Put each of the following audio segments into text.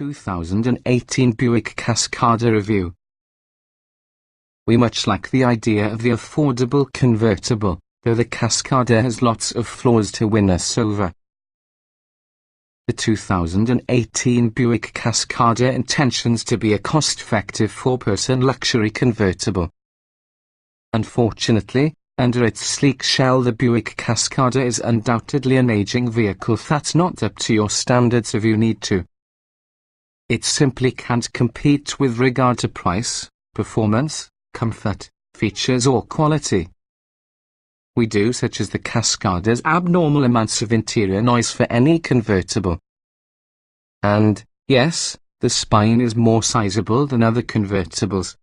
2018 Buick Cascada review. We much like the idea of the affordable convertible, though the Cascada has lots of flaws to win us over. The 2018 Buick Cascada intentions to be a cost-effective four-person luxury convertible. Unfortunately, under its sleek shell, the Buick Cascada is undoubtedly an aging vehicle that's not up to your standards if you need to. It simply can't compete with regard to price, performance, comfort, features or quality. We do such as the Cascada's abnormal amounts of interior noise for any convertible. And, yes, the spine is more sizable than other convertibles.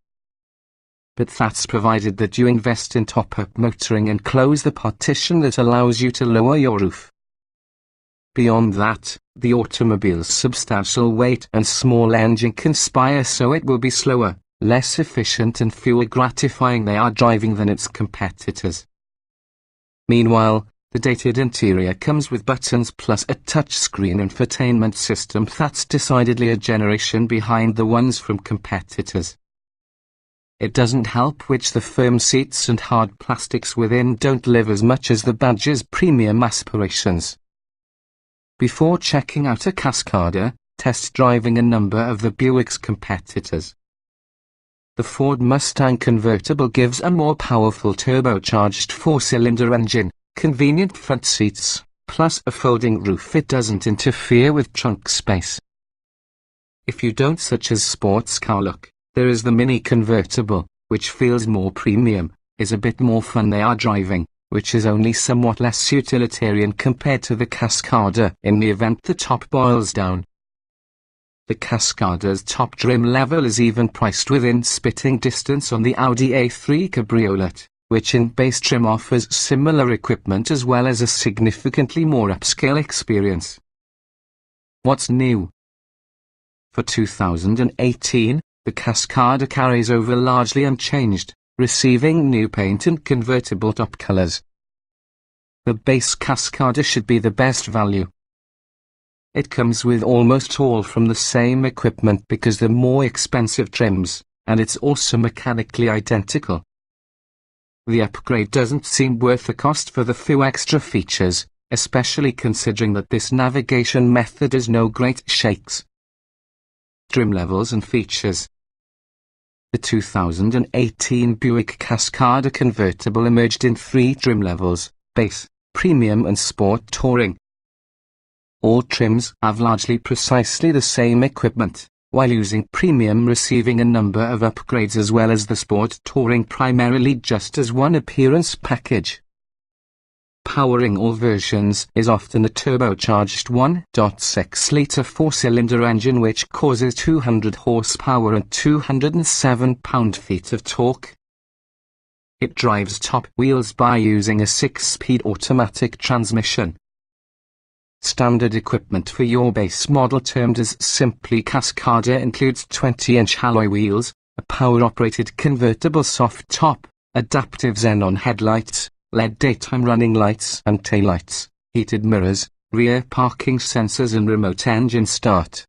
But that's provided that you invest in top-up motoring and close the partition that allows you to lower your roof. Beyond that, the automobile's substantial weight and small engine conspire so it will be slower, less efficient and fewer gratifying they are driving than its competitors. Meanwhile, the dated interior comes with buttons plus a touchscreen infotainment system that's decidedly a generation behind the ones from competitors. It doesn't help which the firm seats and hard plastics within don't live as much as the badge's premium aspirations. Before checking out a Cascada, test driving a number of the Buick's competitors. The Ford Mustang convertible gives a more powerful turbocharged four-cylinder engine, convenient front seats, plus a folding roof. It doesn't interfere with trunk space. If you don't such as sports car look, there is the Mini convertible, which feels more premium, is a bit more fun they are driving, which is only somewhat less utilitarian compared to the Cascada in the event the top boils down. The Cascada's top trim level is even priced within spitting distance on the Audi A3 Cabriolet, which in base trim offers similar equipment as well as a significantly more upscale experience. What's new? For 2018, the Cascada carries over largely unchanged, receiving new paint and convertible top colors. The base Cascada should be the best value. It comes with almost all from the same equipment because the more expensive trims, and it's also mechanically identical. The upgrade doesn't seem worth the cost for the few extra features, especially considering that this navigation method is no great shakes. Trim levels and features. The 2018 Buick Cascada convertible emerged in 3 trim levels: base, premium and sport touring. All trims have largely precisely the same equipment, while using premium receiving a number of upgrades as well as the sport touring primarily just as one appearance package. Powering all versions is often a turbocharged 1.6-litre four-cylinder engine which causes 200 horsepower and 207 pound-feet of torque. It drives top wheels by using a 6-speed automatic transmission. Standard equipment for your base model termed as simply Cascada includes 20-inch alloy wheels, a power-operated convertible soft top, adaptive xenon headlights, LED daytime running lights and taillights, heated mirrors, rear parking sensors and remote engine start.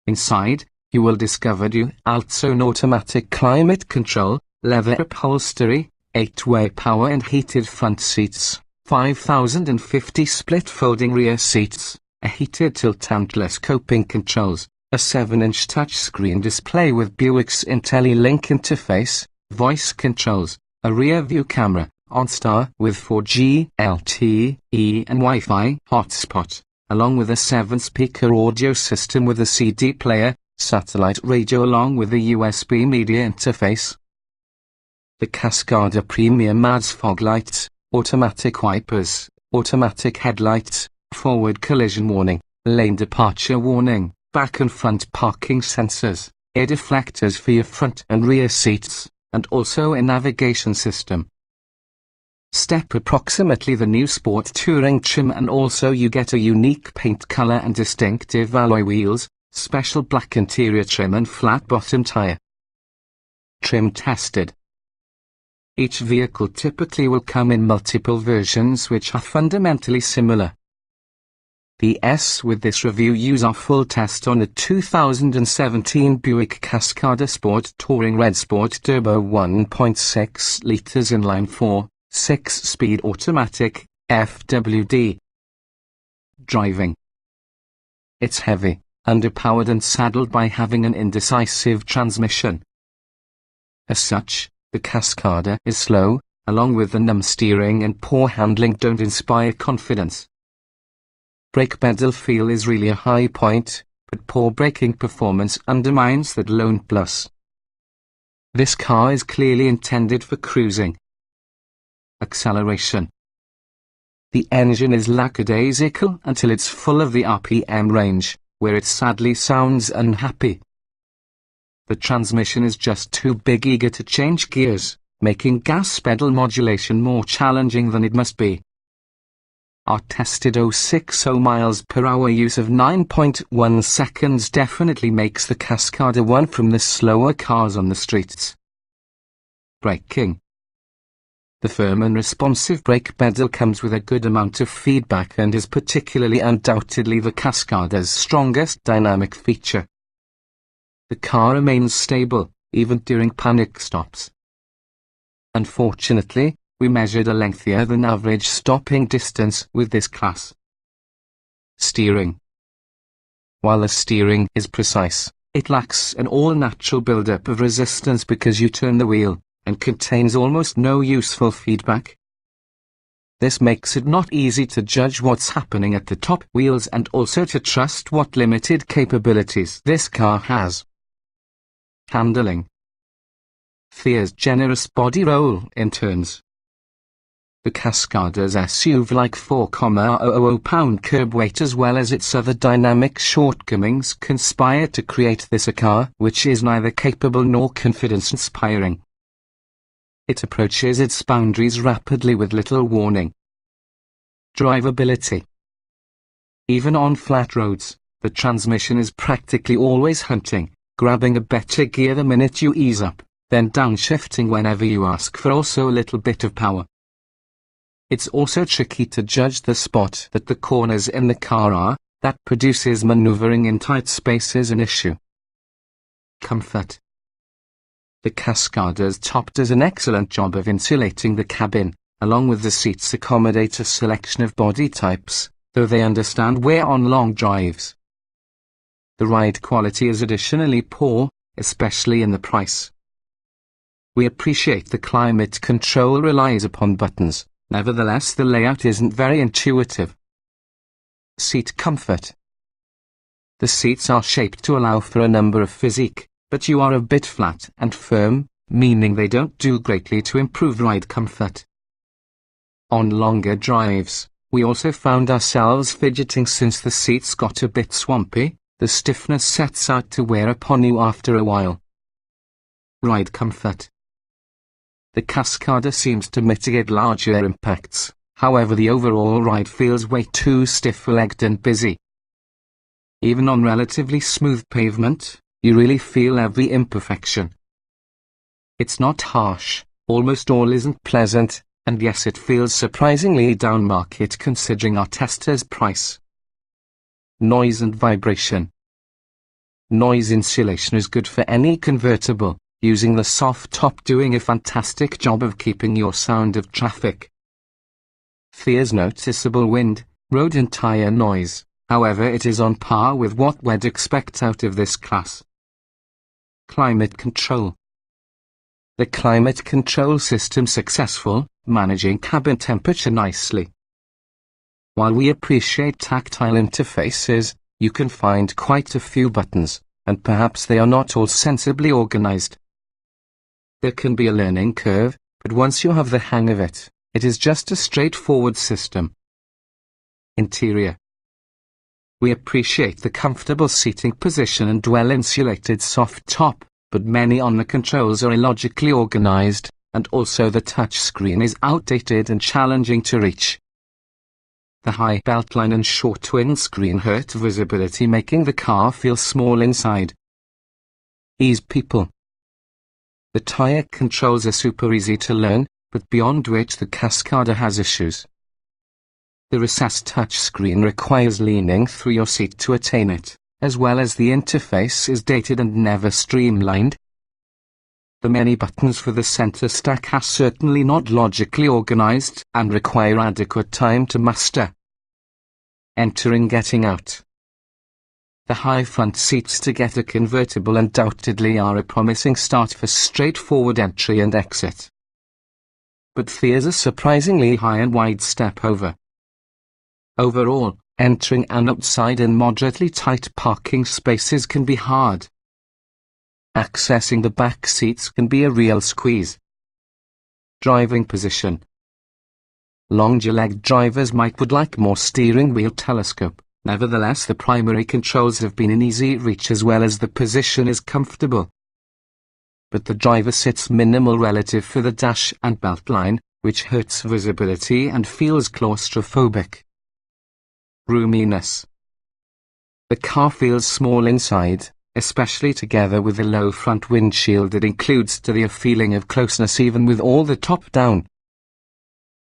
Inside, you will discover dual-zone automatic climate control, leather upholstery, 8-way power and heated front seats, 5050 split folding rear seats, a heated tilt and telescoping controls, a 7-inch touchscreen display with Buick's IntelliLink interface, voice controls, a rear view camera, OnStar with 4G, LTE and Wi-Fi hotspot, along with a 7-speaker audio system with a CD player, satellite radio along with a USB media interface. The Cascada Premium adds fog lights, automatic wipers, automatic headlights, forward collision warning, lane departure warning, back and front parking sensors, air deflectors for your front and rear seats, and also a navigation system. Step approximately the new sport touring trim and also you get a unique paint color and distinctive alloy wheels, special black interior trim and flat bottom tire. Trim tested. Each vehicle typically will come in multiple versions which are fundamentally similar. With this review, use our full test on the 2017 Buick Cascada Sport Touring Red Sport Turbo 1.6 liters inline 4, 6-speed automatic, FWD. Driving. It's heavy, underpowered and saddled by having an indecisive transmission. As such, the Cascada is slow, along with the numb steering and poor handling don't inspire confidence. Brake pedal feel is really a high point, but poor braking performance undermines that lone plus. This car is clearly intended for cruising. Acceleration. The engine is lackadaisical until it's full of the RPM range, where it sadly sounds unhappy. The transmission is just too big, eager to change gears, making gas pedal modulation more challenging than it must be. Our tested 060 miles per hour use of 9.1 seconds definitely makes the Cascada one from the slower cars on the streets. Braking. The firm and responsive brake pedal comes with a good amount of feedback and is particularly undoubtedly the Cascada's strongest dynamic feature. The car remains stable, even during panic stops. Unfortunately, we measured a lengthier than average stopping distance with this class. Steering. While the steering is precise, it lacks an all-natural build-up of resistance because you turn the wheel, and contains almost no useful feedback. This makes it not easy to judge what's happening at the top wheels and also to trust what limited capabilities this car has. Handling. Fia's generous body roll in turns. The Cascada's SUV-like 4,000 pound curb weight as well as its other dynamic shortcomings conspire to create this a car which is neither capable nor confidence-inspiring. It approaches its boundaries rapidly with little warning. Driveability. Even on flat roads, the transmission is practically always hunting, grabbing a better gear the minute you ease up, then downshifting whenever you ask for also a little bit of power. It's also tricky to judge the spot that the corners in the car are, that produces maneuvering in tight spaces an issue. Comfort. The Cascada's top does an excellent job of insulating the cabin, along with the seats accommodate a selection of body types, though they understand wear on long drives. The ride quality is additionally poor, especially in the price. We appreciate the climate control relies upon buttons. Nevertheless, the layout isn't very intuitive. Seat comfort. The seats are shaped to allow for a number of physique, but you are a bit flat and firm, meaning they don't do greatly to improve ride comfort. On longer drives, we also found ourselves fidgeting since the seats got a bit swampy. The stiffness sets out to wear upon you after a while. Ride comfort. The Cascada seems to mitigate larger impacts, however the overall ride feels way too stiff-legged and busy. Even on relatively smooth pavement, you really feel every imperfection. It's not harsh, almost all isn't pleasant, and yes, it feels surprisingly down-market considering our tester's price. Noise and vibration. Noise insulation is good for any convertible, using the soft top doing a fantastic job of keeping your sound of traffic. Fia's noticeable wind, road and tire noise, however, it is on par with what we'd expect out of this class. Climate control. The climate control system successful, managing cabin temperature nicely. While we appreciate tactile interfaces, you can find quite a few buttons, and perhaps they are not all sensibly organized. There can be a learning curve, but once you have the hang of it, it is just a straightforward system. Interior. We appreciate the comfortable seating position and well-insulated soft top, but many on the controls are illogically organized, and also the touchscreen is outdated and challenging to reach. The high beltline and short windscreen hurt visibility, making the car feel small inside. Ease people. The tire controls are super easy to learn, but beyond which the Cascada has issues. The recessed touchscreen requires leaning through your seat to attain it, as well as the interface is dated and never streamlined. The many buttons for the center stack are certainly not logically organized and require adequate time to master. Entering, getting out. The high front seats to get a convertible undoubtedly are a promising start for straightforward entry and exit. But there's a surprisingly high and wide step over. Overall, entering and outside in moderately tight parking spaces can be hard. Accessing the back seats can be a real squeeze. Driving position. Longer-legged drivers would like more steering wheel telescope. Nevertheless, the primary controls have been in easy reach as well as the position is comfortable. But the driver sits minimal relative for the dash and beltline, which hurts visibility and feels claustrophobic. Roominess. The car feels small inside, especially together with the low front windshield. It includes to the feeling of closeness even with all the top down.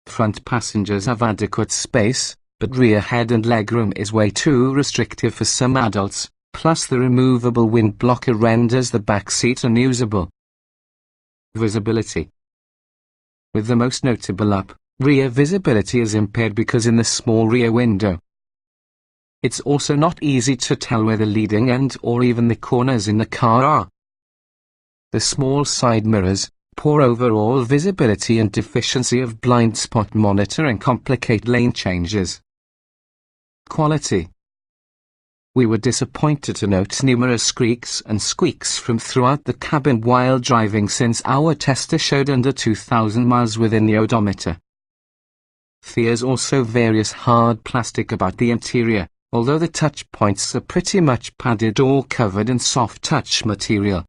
Front passengers have adequate space, but rear head and legroom is way too restrictive for some adults, plus the removable wind blocker renders the back seat unusable. Visibility. With the most notable rear visibility is impaired because in the small rear window. It's also not easy to tell where the leading end or even the corners in the car are. The small side mirrors, poor overall visibility and deficiency of blind spot monitoring complicate lane changes. Quality. We were disappointed to note numerous squeaks and squeaks from throughout the cabin while driving since our tester showed under 2,000 miles within the odometer. There's also various hard plastic about the interior, although the touch points are pretty much padded or covered in soft touch material.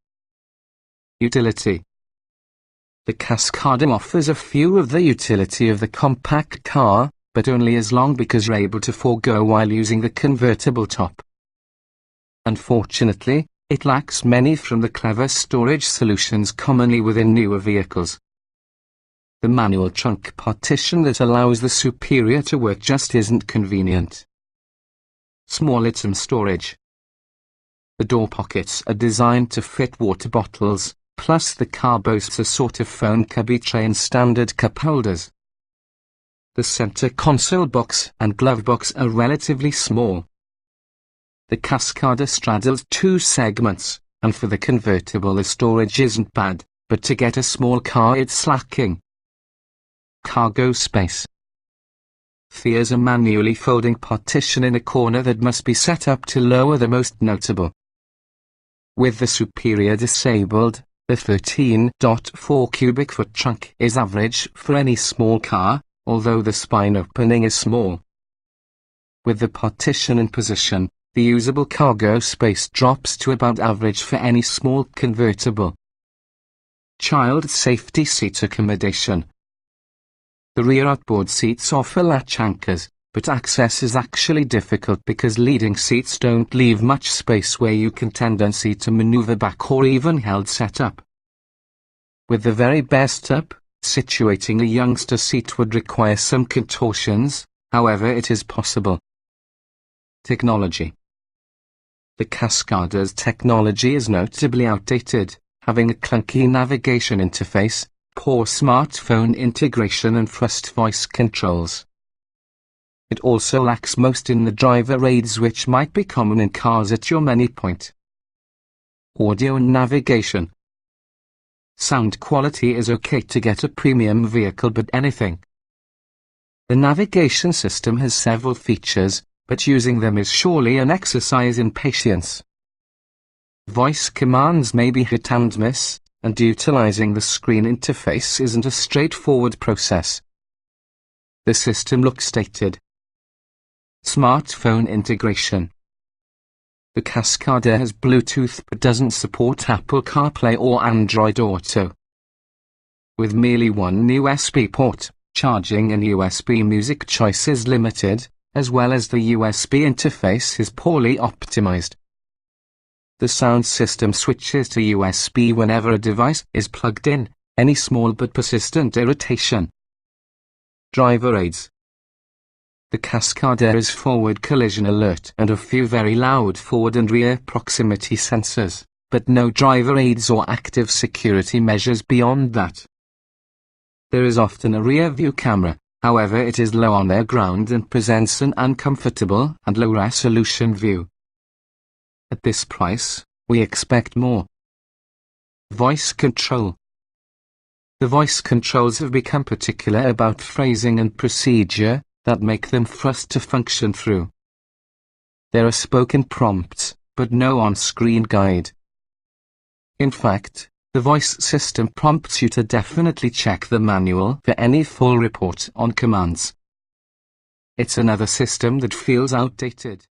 Utility. The Cascada offers a few of the utility of the compact car, but only as long because you're able to forego while using the convertible top. Unfortunately, it lacks many from the clever storage solutions commonly within newer vehicles. The manual trunk partition that allows the Superior to work just isn't convenient. Small item storage. The door pockets are designed to fit water bottles, plus the car boasts a sort of phone cubby tray and standard cup holders. The center console box and glove box are relatively small. The Cascada straddles two segments, and for the convertible the storage isn't bad, but to get a small car it's lacking. Cargo space. There's a manually folding partition in a corner that must be set up to lower the most notable. With the Superior disabled, the 13.4 cubic foot trunk is average for any small car, although the spine opening is small. With the partition in position, the usable cargo space drops to about average for any small convertible. Child safety seat accommodation. The rear outboard seats offer latch anchors, but access is actually difficult because leading seats don't leave much space where you can tendency to maneuver back or even held set up. With the very best situating a youngster seat would require some contortions, however it is possible. Technology. The Cascada's technology is notably outdated, having a clunky navigation interface, poor smartphone integration and thrust voice controls. It also lacks most in the driver aids which might be common in cars at your many point. Audio and navigation. Sound quality is okay to get a premium vehicle but anything. The navigation system has several features, but using them is surely an exercise in patience. Voice commands may be hit and miss, and utilizing the screen interface isn't a straightforward process. The system looks dated. Smartphone integration. The Cascada has Bluetooth but doesn't support Apple CarPlay or Android Auto. With merely one USB port, charging and USB music choice is limited, as well as the USB interface is poorly optimized. The sound system switches to USB whenever a device is plugged in, any small but persistent irritation. Driver aids. The Cascada is forward collision alert and a few very loud forward and rear proximity sensors, but no driver aids or active security measures beyond that. There is often a rear view camera, however it is low on their ground and presents an uncomfortable and low-resolution view. At this price, we expect more. Voice control. The voice controls have become particular about phrasing and procedure that make them thrust to function through. There are spoken prompts, but no on-screen guide. In fact, the voice system prompts you to definitely check the manual for any full report on commands. It's another system that feels outdated.